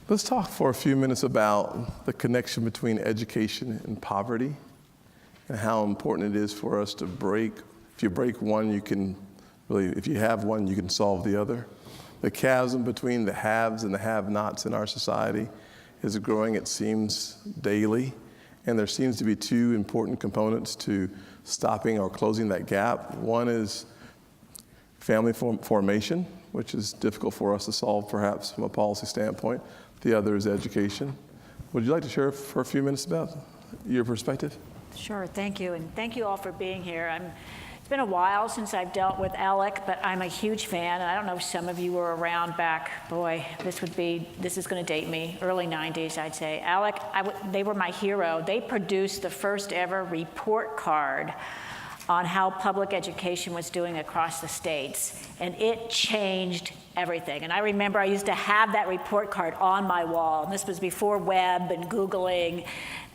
Let's talk for a few minutes about the connection between education and poverty and how important it is for us to break. If you break one, you can really, if you have one, you can solve the other. The chasm between the haves and the have-nots in our society is growing, it seems, daily. And there seems to be two important components to stopping or closing that gap. One is family formation, which is difficult for us to solve perhaps from a policy standpoint. The other is education. Would you like to share for a few minutes about your perspective? Sure, thank you, and thank you all for being here. It's been a while since I've dealt with Alec, but I'm a huge fan, and I don't know if some of you were around back, boy, this is gonna date me, early 90s, I'd say. Alec, they were my hero. They produced the first ever report card on how public education was doing across the states, and it changed everything. And I remember I used to have that report card on my wall, and this was before web and Googling,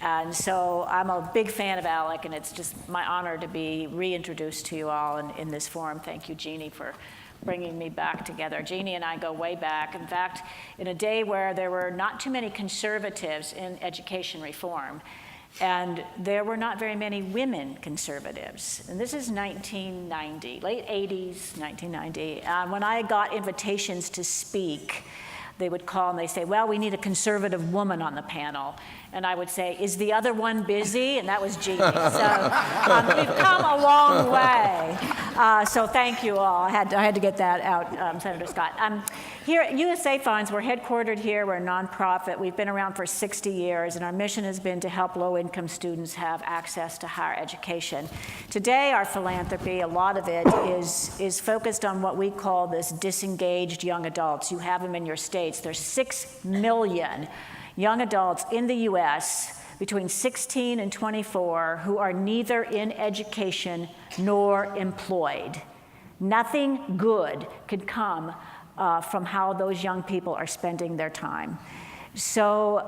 and so I'm a big fan of Alec, and it's just my honor to be reintroduced to you all in this forum. Thank you, Jeannie, for bringing me back together. Jeannie and I go way back. In fact, in a day where there were not too many conservatives in education reform, and there were not very many women conservatives. And this is 1990, late 80s, 1990. When I got invitations to speak, they would call and they say, well, we need a conservative woman on the panel. And I would say, is the other one busy? And that was Jeannie. So we've come a long way. So thank you all. I had to get that out, Senator Scott. Here at USA Funds, we're headquartered here. We're a nonprofit. We've been around for 60 years, and our mission has been to help low-income students have access to higher education. Today, our philanthropy, a lot of it is focused on what we call this disengaged young adults. You have them in your states. There's 6 million young adults in the US between 16 and 24 who are neither in education nor employed. Nothing good could come from how those young people are spending their time. So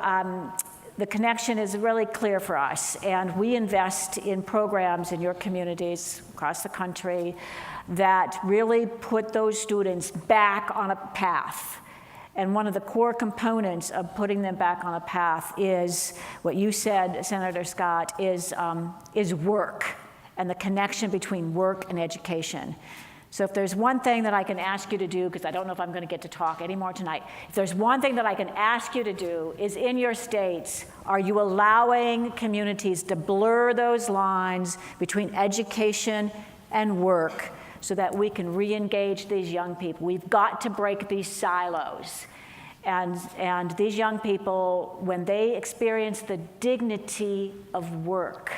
the connection is really clear for us, and we invest in programs in your communities across the country that really put those students back on a path. And one of the core components of putting them back on a path is what you said, Senator Scott, is work and the connection between work and education. So if there's one thing that I can ask you to do, because I don't know if I'm going to get to talk anymore tonight, if there's one thing that I can ask you to do is in your states, are you allowing communities to blur those lines between education and work so that we can re-engage these young people? We've got to break these silos. And these young people, when they experience the dignity of work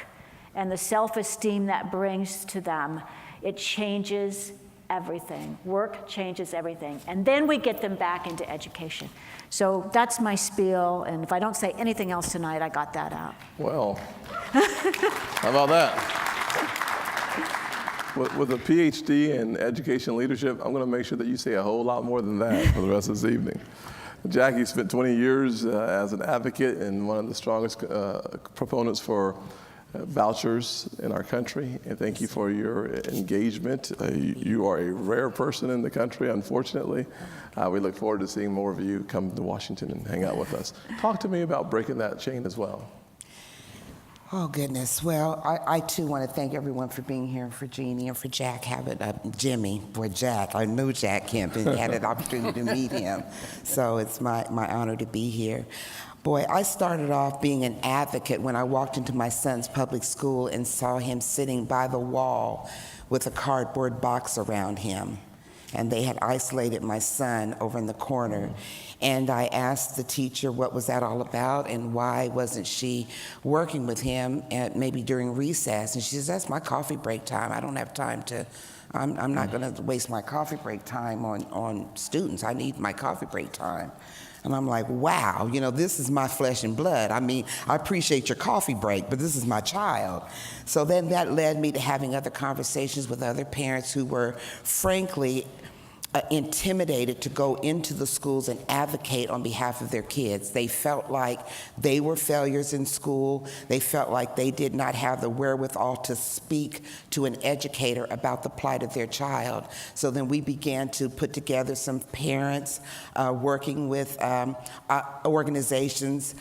and the self-esteem that brings to them, it changes everything. Work changes everything. And then we get them back into education. So that's my spiel, and if I don't say anything else tonight, I got that out. Well, how about that? With a PhD in education leadership, I'm going to make sure that you say a whole lot more than that for the rest of this evening. Jackie spent 20 years as an advocate and one of the strongest proponents for vouchers in our country, and thank you for your engagement. You are a rare person in the country, unfortunately. We look forward to seeing more of you come to Washington and hang out with us. Talk to me about breaking that chain as well. Oh, goodness. Well, I too want to thank everyone for being here, for Jeannie and for Jack, Jimmy, for Jack. I knew Jack Kemp and had an opportunity to meet him. So it's my honor to be here. Boy, I started off being an advocate when I walked into my son's public school and saw him sitting by the wall with a cardboard box around him. And they had isolated my son over in the corner. And I asked the teacher what was that all about and why wasn't she working with him at maybe during recess. And she says, that's my coffee break time. I don't have time to, I'm not gonna waste my coffee break time on students. I need my coffee break time. And I'm like, wow, you know, this is my flesh and blood. I mean, I appreciate your coffee break, but this is my child. So then that led me to having other conversations with other parents who were frankly intimidated to go into the schools and advocate on behalf of their kids. They felt like they were failures in school. They felt like they did not have the wherewithal to speak to an educator about the plight of their child. So then we began to put together some parents working with organizations.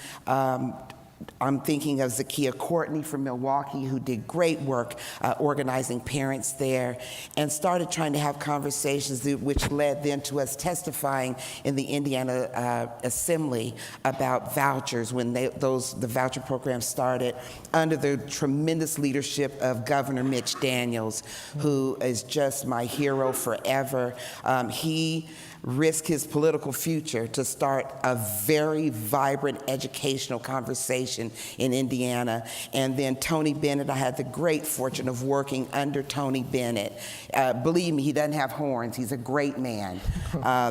I'm thinking of Zakia Courtney from Milwaukee, who did great work organizing parents there, and started trying to have conversations which led then to us testifying in the Indiana Assembly about vouchers when the voucher program started under the tremendous leadership of Governor Mitch Daniels, who is just my hero forever. He risked his political future to start a very vibrant educational conversation in Indiana. And then Tony Bennett, I had the great fortune of working under Tony Bennett. Believe me, he doesn't have horns. He's a great man.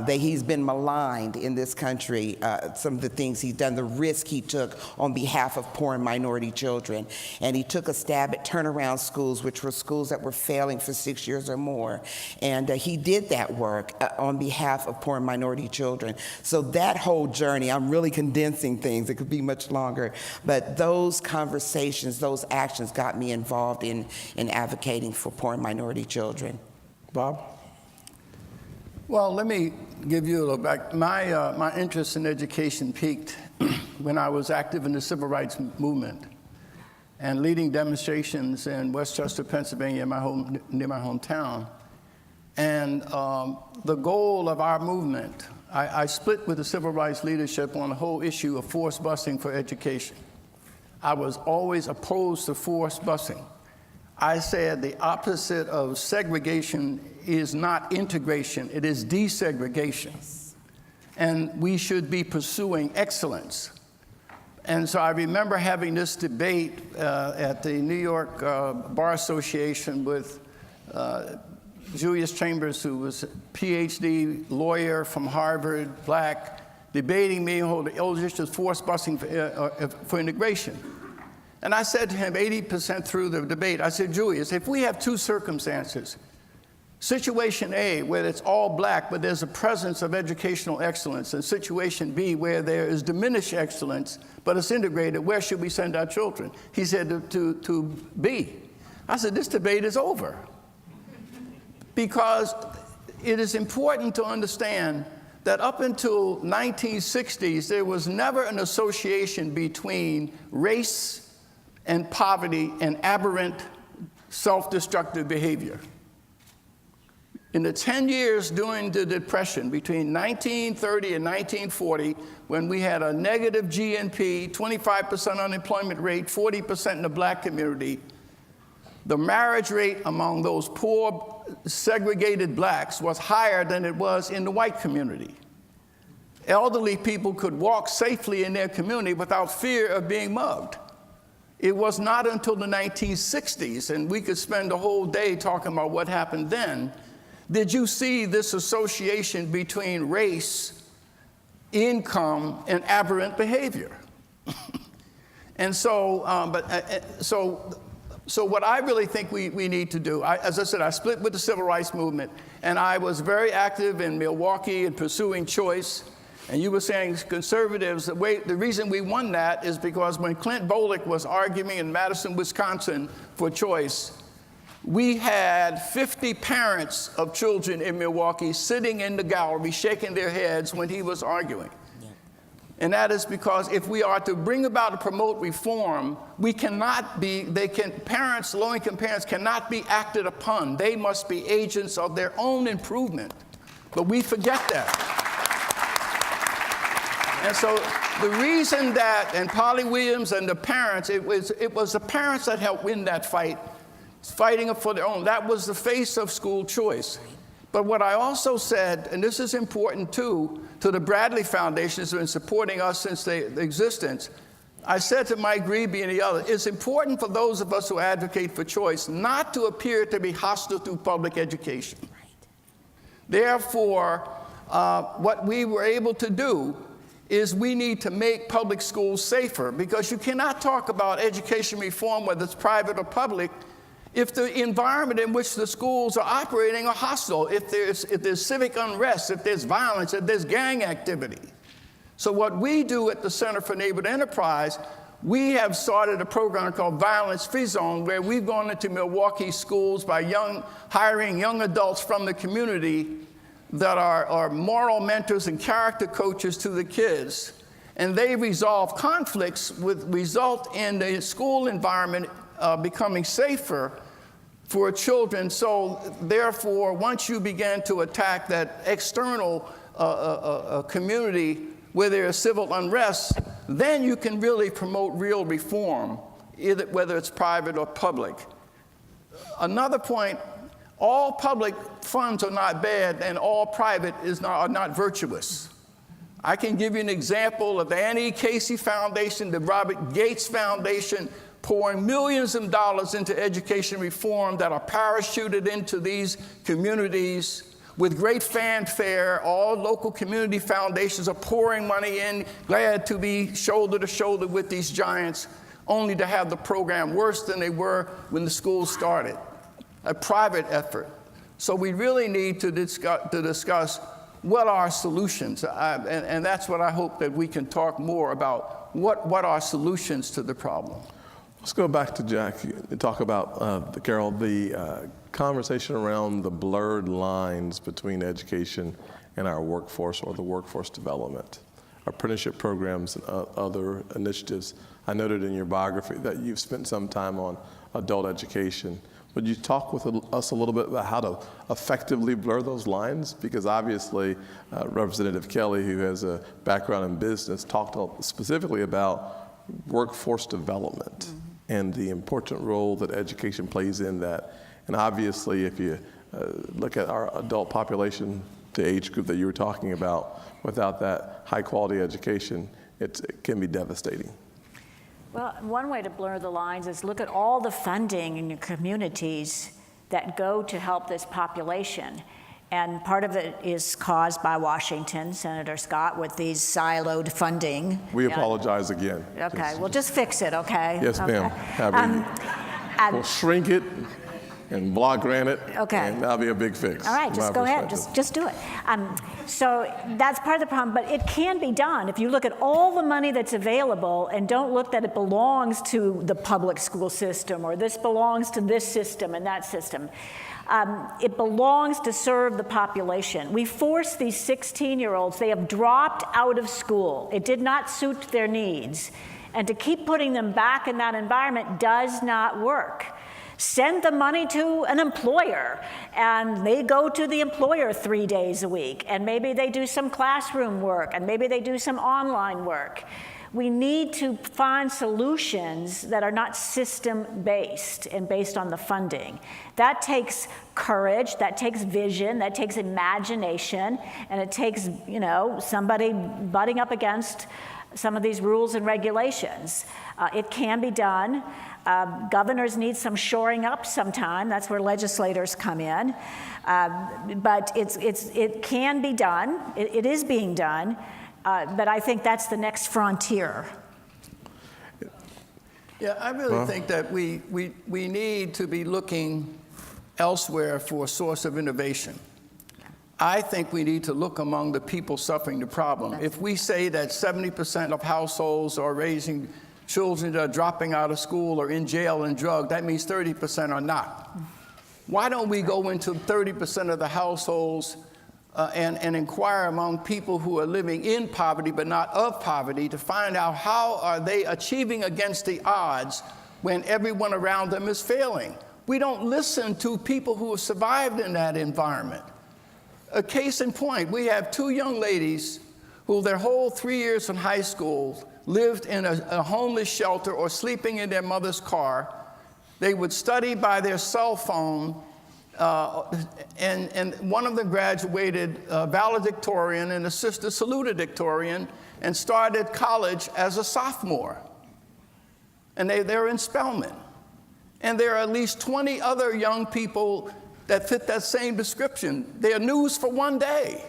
He's been maligned in this country, some of the things he's done, the risk he took on behalf of poor and minority children. And he took a stab at turnaround schools, which were schools that were failing for 6 years or more. And he did that work on behalf of poor and minority children. So that whole journey, I'm really condensing things, it could be much longer, but those conversations, those actions got me involved in advocating for poor and minority children. Bob? Well, let me give you a little back. My interest in education peaked when I was active in the civil rights movement and leading demonstrations in Westchester, Pennsylvania, near my hometown. And the goal of our movement, I split with the civil rights leadership on the whole issue of forced busing for education. I was always opposed to forced busing. I said the opposite of segregation is not integration, it is desegregation. And we should be pursuing excellence. And so I remember having this debate at the New York Bar Association with Julius Chambers, who was a PhD lawyer from Harvard, black, debating me on the old issue of forced busing for integration. And I said to him, 80% through the debate, I said, Julius, if we have two circumstances, situation A, where it's all black, but there's a presence of educational excellence, and situation B, where there is diminished excellence, but it's integrated, where should we send our children? He said to B. I said, this debate is over. Because it is important to understand that up until 1960s, there was never an association between race and poverty and aberrant self-destructive behavior. In the 10 years during the Depression, between 1930 and 1940, when we had a negative GNP, 25% unemployment rate, 40% in the black community, the marriage rate among those poor, segregated blacks was higher than it was in the white community. Elderly people could walk safely in their community without fear of being mugged. It was not until the 1960s, and we could spend the whole day talking about what happened then, did you see this association between race, income, and aberrant behavior. And so, So what I really think we need to do, as I said, I split with the civil rights movement, and I was very active in Milwaukee in pursuing choice. And you were saying conservatives, the reason we won that is because when Clint Bolick was arguing in Madison, Wisconsin for choice, we had 50 parents of children in Milwaukee sitting in the gallery shaking their heads when he was arguing. And that is because if we are to bring about and promote reform, we cannot be, parents, low-income parents cannot be acted upon. They must be agents of their own improvement. But we forget that. And so the reason that, and Polly Williams and the parents, it was the parents that helped win that fight, fighting for their own. That was the face of school choice. But what I also said, and this is important too, to the Bradley Foundation, who's been supporting us since the existence, I said to Mike Grebe and the others, it's important for those of us who advocate for choice not to appear to be hostile to public education. Right. Therefore, what we were able to do is we need to make public schools safer, because you cannot talk about education reform, whether it's private or public, If the environment in which the schools are operating are hostile, if there's civic unrest, if there's violence, if there's gang activity. So what we do at the Center for Neighborhood Enterprise, we have started a program called Violence Free Zone, where we've gone into Milwaukee schools by hiring young adults from the community that are moral mentors and character coaches to the kids. And they resolve conflicts result in the school environment becoming safer for children. So therefore, once you begin to attack that external community where there is civil unrest, then you can really promote real reform, whether it's private or public. Another point, all public funds are not bad and all private are not virtuous. I can give you an example of the Annie Casey Foundation, the Robert Gates Foundation, pouring millions of dollars into education reform that are parachuted into these communities with great fanfare. All local community foundations are pouring money in, glad to be shoulder to shoulder with these giants, only to have the program worse than they were when the schools started. A private effort. So we really need to discuss what are solutions, and that's what I hope that we can talk more about. What are solutions to the problem? Let's go back to Jack and talk about, Carol, the conversation around the blurred lines between education and our workforce or the workforce development, apprenticeship programs and other initiatives. I noted in your biography that you've spent some time on adult education. Would you talk with us a little bit about how to effectively blur those lines? Because obviously, Representative Kelly, who has a background in business, talked specifically about workforce development and the important role that education plays in that. And obviously, if you look at our adult population, the age group that you were talking about, without that high quality education, it can be devastating. Well, one way to blur the lines is look at all the funding in your communities that go to help this population. And part of it is caused by Washington, Senator Scott, with these siloed funding. We apologize again. Okay, well, just fix it, okay? Yes, ma'am. We'll shrink it and block grant it, and that'll be a big fix. All right, just go ahead, just do it. So that's part of the problem, but it can be done. If you look at all the money that's available and don't look that it belongs to the public school system or this belongs to this system and that system. It belongs to serve the population. We force these 16-year-olds, they have dropped out of school. It did not suit their needs. And to keep putting them back in that environment does not work. Send the money to an employer, and they go to the employer 3 days a week, and maybe they do some classroom work, and maybe they do some online work. We need to find solutions that are not system-based and based on the funding. That takes courage, that takes vision, that takes imagination, and it takes, somebody butting up against some of these rules and regulations. It can be done. Governors need some shoring up sometime. That's where legislators come in. But it can be done. It is being done. But I think that's the next frontier. Yeah, I really think that we need to be looking elsewhere for a source of innovation. I think we need to look among the people suffering the problem. If we say that 70% of households are raising children that are dropping out of school or in jail and drugged, that means 30% are not. Why don't we go into 30% of the households and inquire among people who are living in poverty but not of poverty to find out how are they achieving against the odds when everyone around them is failing? We don't listen to people who have survived in that environment. A case in point, we have two young ladies who their whole 3 years in high school lived in a homeless shelter or sleeping in their mother's car. They would study by their cell phone, and one of them graduated valedictorian and the sister salutatorian and started college as a sophomore. And they're in Spelman. And there are at least 20 other young people that fit that same description. They are news for one day.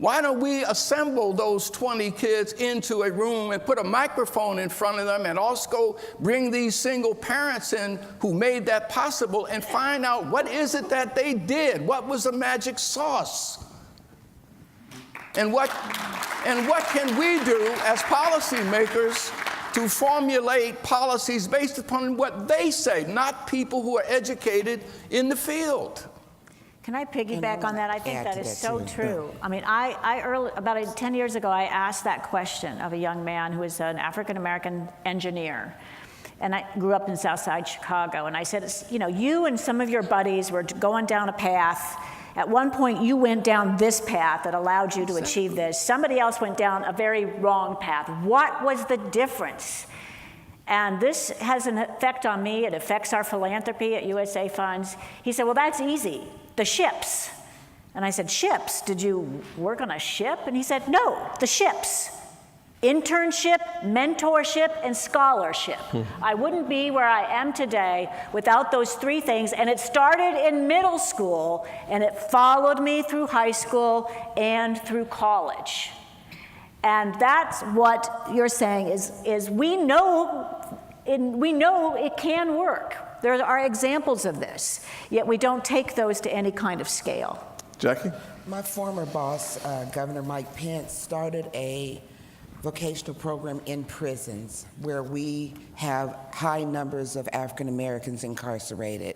Why don't we assemble those 20 kids into a room and put a microphone in front of them and also bring these single parents in who made that possible and find out what is it that they did? What was the magic sauce? And what can we do as policymakers to formulate policies based upon what they say, not people who are educated in the field? Can I piggyback on that? I think that is so too. true. I mean, about 10 years ago, I asked that question of a young man who was an African-American engineer. And I grew up in Southside Chicago. And I said, you know, you and some of your buddies were going down a path. At one point, you went down this path that allowed you to achieve this. Somebody else went down a very wrong path. What was the difference? And this has an effect on me. It affects our philanthropy at USA Funds. He said, well, that's easy. The ships. And I said, ships? Did you work on a ship? And he said, no, the ships. Internship, mentorship, and scholarship. I wouldn't be where I am today without those three things. And it started in middle school, and it followed me through high school and through college. And that's what you're saying is we know it can work. There are examples of this, yet we don't take those to any kind of scale. Jackie? My former boss, Governor Mike Pence, started a vocational program in prisons where we have high numbers of African Americans incarcerated.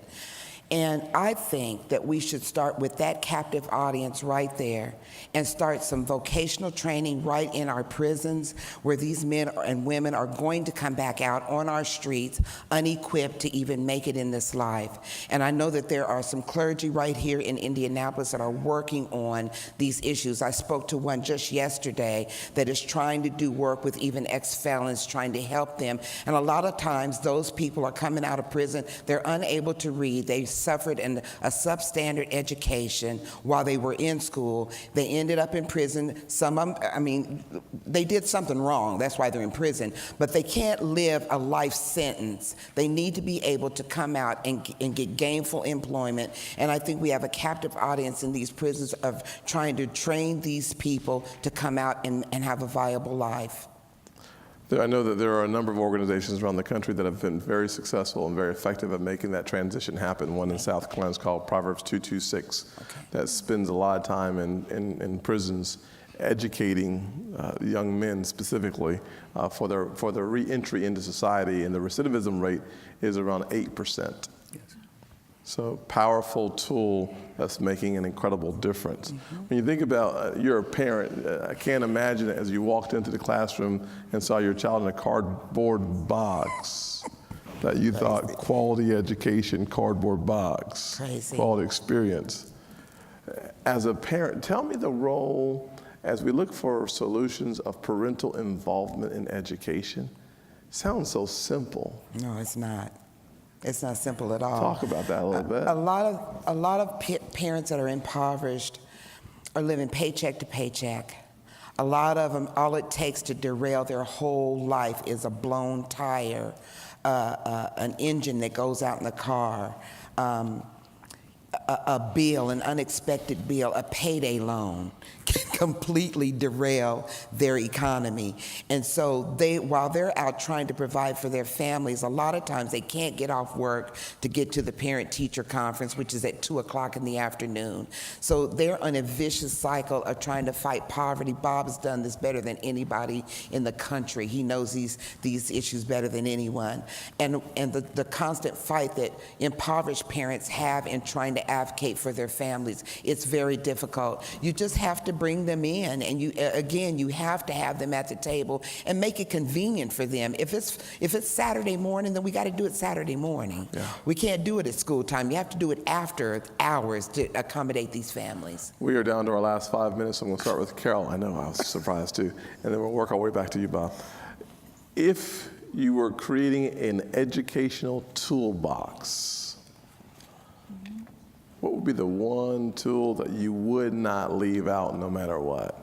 And I think that we should start with that captive audience right there and start some vocational training right in our prisons where these men and women are going to come back out on our streets unequipped to even make it in this life. And I know that there are some clergy right here in Indianapolis that are working on these issues. I spoke to one just yesterday that is trying to do work with even ex-felons, trying to help them. And a lot of times those people are coming out of prison, they're unable to read, they suffered a substandard education while they were in school. They ended up in prison. Some of them, I mean, they did something wrong. That's why they're in prison. But they can't live a life sentence. They need to be able to come out and get gainful employment. And I think we have a captive audience in these prisons of trying to train these people to come out and have a viable life. I know that there are a number of organizations around the country that have been very successful and very effective at making that transition happen. One in South Carolina is called Proverbs 226 that spends a lot of time in prisons educating young men specifically for their re-entry into society, and the recidivism rate is around 8%. So powerful tool that's making an incredible difference. When you think about you're a parent, I can't imagine as you walked into the classroom and saw your child in a cardboard box that you thought quality education, cardboard box, quality experience. As a parent, tell me the role as we look for solutions of parental involvement in education. Sounds so simple. No, it's not. It's not simple at all. Talk about that a little bit. A lot of parents that are impoverished are living paycheck to paycheck. A lot of them, all it takes to derail their whole life is a blown tire, an engine that goes out in the car, a bill, an unexpected bill, a payday loan can completely derail their economy. And so while they're out trying to provide for their families, a lot of times they can't get off work to get to the parent-teacher conference, which is at 2 o'clock in the afternoon. So they're on a vicious cycle of trying to fight poverty. Bob has done this better than anybody in the country. He knows these issues better than anyone. And the constant fight that impoverished parents have in trying to advocate for their families, it's very difficult. You just have to bring them in, and you have to have them at the table and make it convenient for them. If it's Saturday morning, then we got to do it Saturday morning. Yeah. We can't do it at school time. You have to do it after hours to accommodate these families. We are down to our last 5 minutes. I'm going to start with Carol. I know, I was surprised too. And then we'll work our way back to you, Bob. If you were creating an educational toolbox, what would be the one tool that you would not leave out no matter what?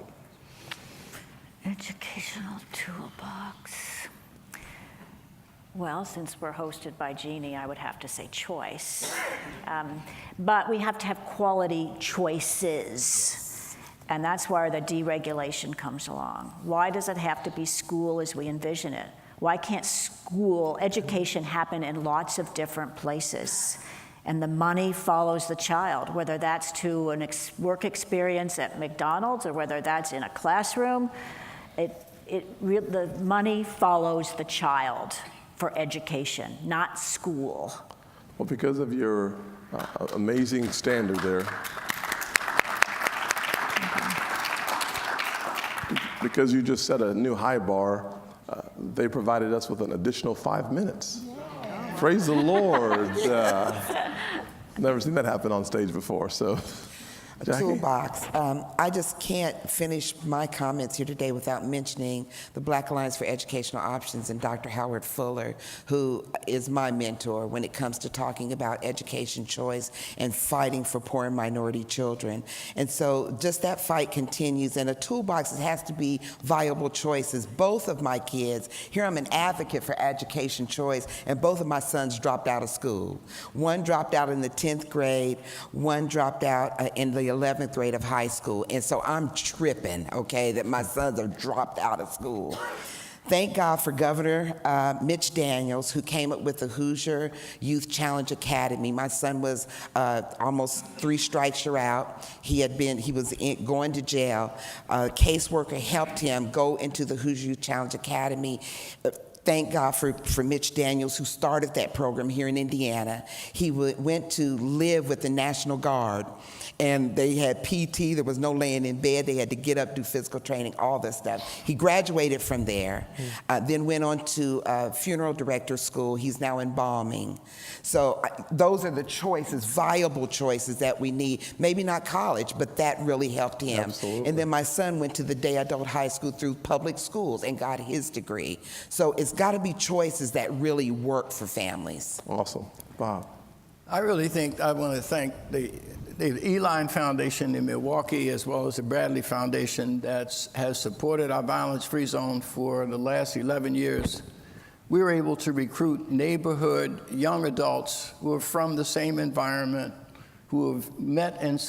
Educational toolbox. Well, since we're hosted by Jeannie, I would have to say choice. But we have to have quality choices. And that's where the deregulation comes along. Why does it have to be school as we envision it? Why can't education happen in lots of different places? And the money follows the child, whether that's to a work experience at McDonald's or whether that's in a classroom. The money follows the child for education, not school. Well, because of your amazing standard there, because you just set a new high bar, they provided us with an additional 5 minutes. Yeah. Praise the Lord. Never seen that happen on stage before, so. Jackie? Toolbox. I just can't finish my comments here today without mentioning the Black Alliance for Educational Options and Dr. Howard Fuller, who is my mentor when it comes to talking about education choice and fighting for poor and minority children. And so just that fight continues, and a toolbox has to be viable choices. Both of my kids, here I'm an advocate for education choice, and both of my sons dropped out of school. One dropped out in the 10th grade, one dropped out in the 11th grade of high school, and so I'm tripping, okay, that my sons have dropped out of school. Thank God for Governor Mitch Daniels, who came up with the Hoosier Youth Challenge Academy. My son was almost 3 strikes you're out. He was going to jail. A caseworker helped him go into the Hoosier Youth Challenge Academy. Thank God for Mitch Daniels, who started that program here in Indiana. He went to live with the National Guard, and they had PT. There was no laying in bed. They had to get up, do physical training, all this stuff. He graduated from there, then went on to funeral director school. He's now embalming. So those are the choices, viable choices that we need. Maybe not college, but that really helped him. Absolutely. And then my son went to the day adult high school through public schools and got his degree. So it's got to be choices that really work for families. Awesome. Bob. I really think I want to thank the Eline Foundation in Milwaukee, as well as the Bradley Foundation that has supported our violence-free zone for the last 11 years. We were able to recruit neighborhood young adults who are from the same environment, who have met and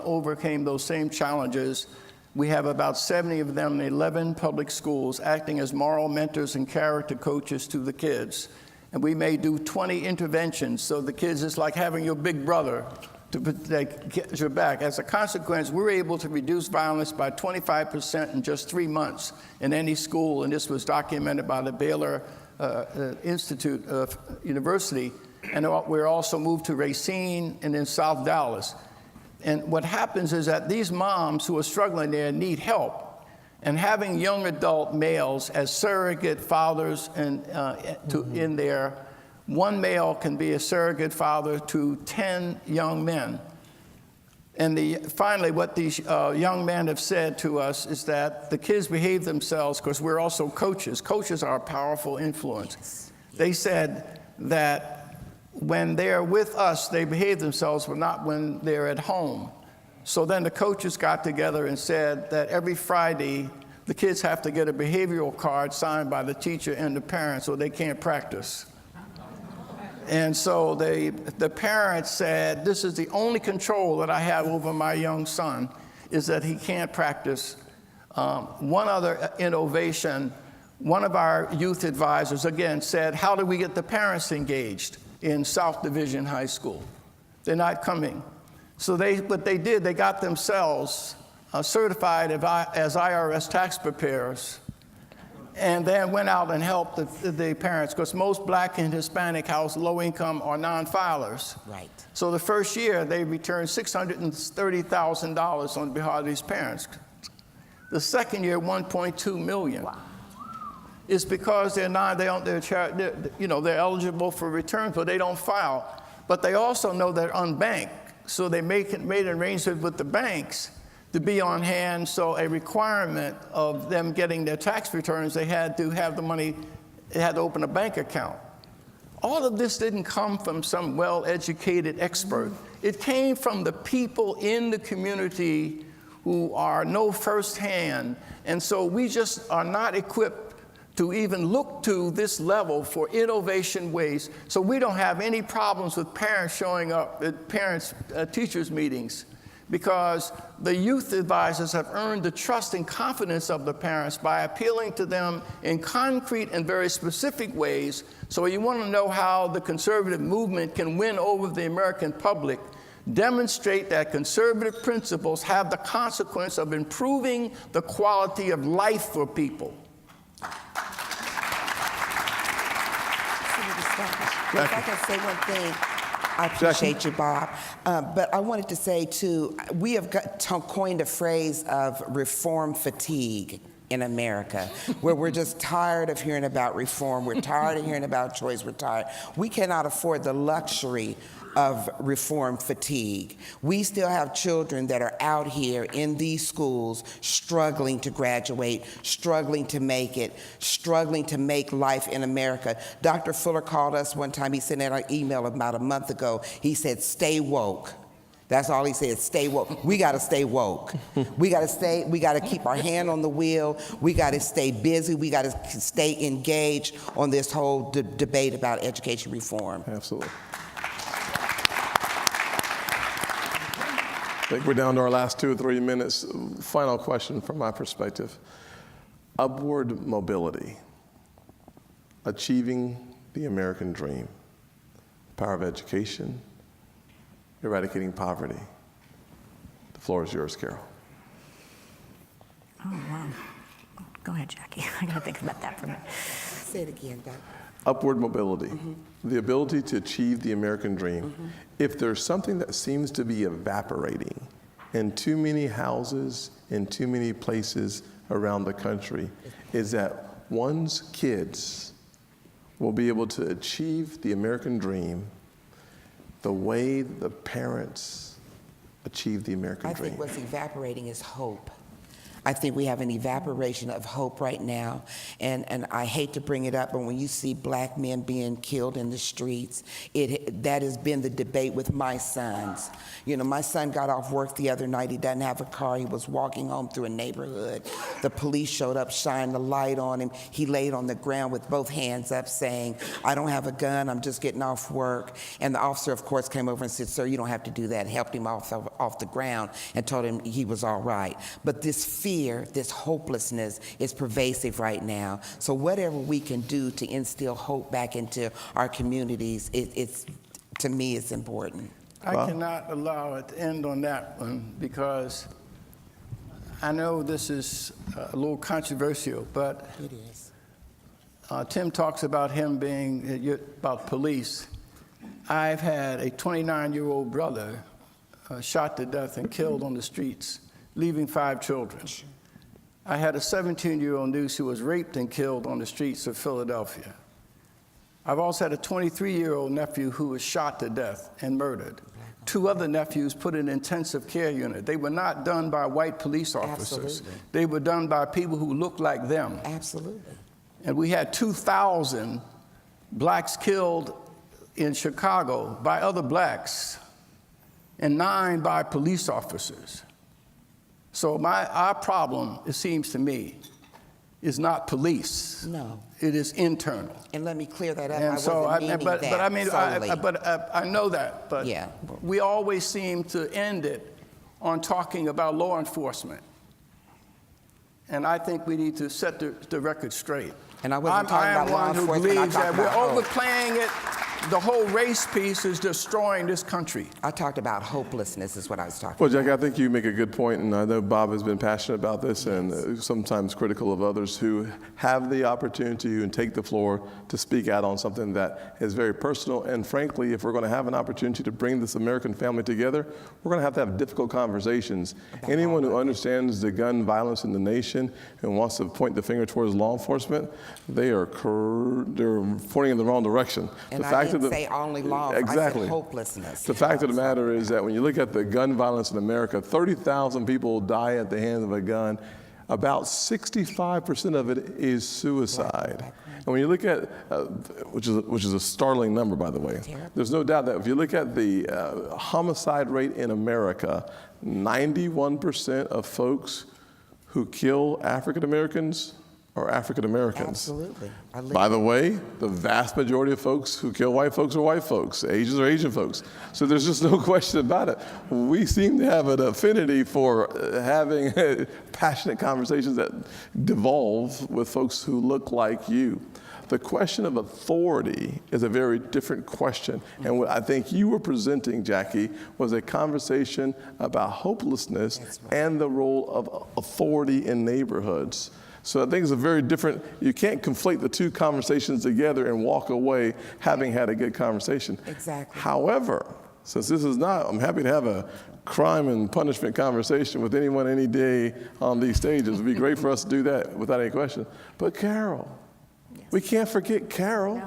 overcame those same challenges. We have about 70 of them in 11 public schools acting as moral mentors and character coaches to the kids. And we may do 20 interventions, so the kids, it's like having your big brother to get your back. As a consequence, we're able to reduce violence by 25% in just 3 months in any school, and this was documented by the Baylor Institute of University. And we're also moved to Racine and in South Dallas. And what happens is that these moms who are struggling there need help. And having young adult males as surrogate fathers in there, one male can be a surrogate father to 10 young men. And finally, what these young men have said to us is that the kids behave themselves because we're also coaches. Coaches are a powerful influence. They said that when they're with us, they behave themselves, but not when they're at home. So then the coaches got together and said that every Friday, the kids have to get a behavioral card signed by the teacher and the parents, or they can't practice. And so the parents said, this is the only control that I have over my young son, is that he can't practice. One other innovation, one of our youth advisors, again, said, how do we get the parents engaged in South Division High School? They're not coming. So what they did, they got themselves certified as IRS tax preparers, and then went out and helped the parents, because most Black and Hispanic low income are non-filers. Right. So the first year, they returned $630,000 on behalf of these parents. The second year, $1.2 million. Wow. It's because they're eligible for returns, but they don't file. But they also know they're unbanked, so they made an arrangement with the banks to be on hand. So a requirement of them getting their tax returns, they had to have the money, they had to open a bank account. All of this didn't come from some well-educated expert. It came from the people in the community who know firsthand. And so we just are not equipped to even look to this level for innovation ways. So we don't have any problems with parents showing up at teachers' meetings, because the youth advisors have earned the trust and confidence of the parents by appealing to them in concrete and very specific ways. So you want to know how the conservative movement can win over the American public, demonstrate that conservative principles have the consequence of improving the quality of life for people. If I can say one thing, I appreciate you, Bob. But I wanted to say, too, we have coined a phrase of reform fatigue in America, where we're just tired of hearing about reform. We're tired of hearing about choice. We're tired. We cannot afford the luxury of reform fatigue. We still have children that are out here in these schools struggling to graduate, struggling to make it, struggling to make life in America. Dr. Fuller called us one time. He sent out an email about a month ago. He said, stay woke. That's all he said, stay woke. We got to stay woke. We got to keep our hand on the wheel. We got to stay busy. We got to stay engaged on this whole debate about education reform. Absolutely. I think we're down to our last 2 or 3 minutes. Final question from my perspective. Upward mobility, achieving the American dream, power of education, eradicating poverty. The floor is yours, Carol. Oh, wow. Go ahead, Jackie. I got to think about that for a minute. Say it again, Doc. Upward mobility, the ability to achieve the American dream. If there's something that seems to be evaporating in too many houses, in too many places around the country, is that one's kids will be able to achieve the American dream the way the parents achieve the American dream. I think what's evaporating is hope. I think we have an evaporation of hope right now, and I hate to bring it up, but when you see black men being killed in the streets, that has been the debate with my sons. You know, my son got off work the other night. He doesn't have a car. He was walking home through a neighborhood. The police showed up, shined the light on him. He laid on the ground with both hands up saying, I don't have a gun, I'm just getting off work. And the officer, of course, came over and said, sir, you don't have to do that. Helped him off the ground and told him he was all right. But this fear, this hopelessness is pervasive right now. So whatever we can do to instill hope back into our communities, it's to me, it's important. I cannot allow it to end on that one because I know this is a little controversial, but It is. Tim talks about him being, about police. I've had a 29-year-old brother shot to death and killed on the streets, leaving 5 children. I had a 17-year-old niece who was raped and killed on the streets of Philadelphia. I've also had a 23-year-old nephew who was shot to death and murdered. 2 other nephews put in intensive care unit. They were not done by white police officers. Absolutely. They were done by people who looked like them. Absolutely. And we had 2,000 blacks killed in Chicago by other blacks and 9 by police officers. So our problem, it seems to me, is not police. No. It is internal. And let me clear that up. And so, I know that, but Yeah. we always seem to end it on talking about law enforcement. And I think we need to set the record straight. And I wasn't talking about law enforcement. I am one who believes that we're hope. overplaying it. The whole race piece is destroying this country. I talked about hopelessness is what I was talking Well, about. Jack, I think you make a good point, and I know Bob has been passionate about this and sometimes critical of others who have the opportunity and take the floor to speak out on something that is very personal. And frankly, if we're going to have an opportunity to bring this American family together, we're going to have difficult conversations. Anyone who understands the gun violence in the nation and wants to point the finger towards law enforcement, they're pointing in the wrong direction. And The I fact didn't of the- say only law, Exactly. I said hopelessness. The fact of the matter is that when you look at the gun violence in America, 30,000 people die at the hands of a gun. About 65% of it is suicide. Right. And when you look at, which is a startling number, by the way, Terrible. there's no doubt that if you look at the homicide rate in America, 91% of folks who kill African Americans are African Americans. Absolutely. By the way, the vast majority of folks who kill white folks are white folks. Asians are Asian folks. So there's just no question about it. We seem to have an affinity for having passionate conversations that devolve with folks who look like you. The question of authority is a very different question. And what I think you were presenting, Jackie, was a conversation about hopelessness and the role of authority in neighborhoods. So I think it's a very different, you can't conflate the two conversations together and walk away having had a good conversation. Exactly. However, since this is not, I'm happy to have a crime and punishment conversation with anyone any day on these stages. It'd be great for us to do that without any question. But Carol, we can't forget Carol.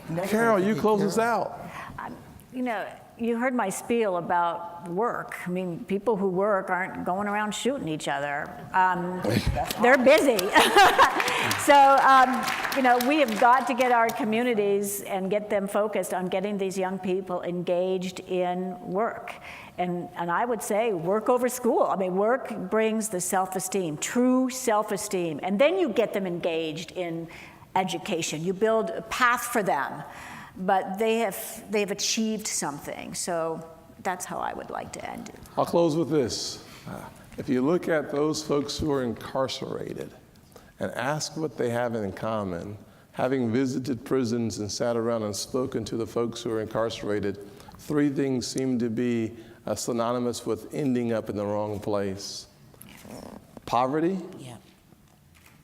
No. Carol, you close us out. You know, you heard my spiel about work. I mean, people who work aren't going around shooting each other. They're busy. So, you know, we have got to get our communities and get them focused on getting these young people engaged in work. And I would say work over school. I mean, work brings the self-esteem, true self-esteem. And then you get them engaged in education. You build a path for them. But they've achieved something. So that's how I would like to end it. I'll close with this. If you look at those folks who are incarcerated and ask what they have in common, having visited prisons and sat around and spoken to the folks who are incarcerated, three things seem to be synonymous with ending up in the wrong place. Poverty,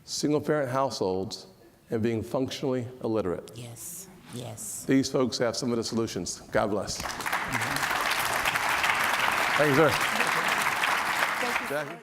single-parent households, and being functionally illiterate. Yes. Yes. These folks have some of the solutions. God bless. Thank you, sir. Jackie?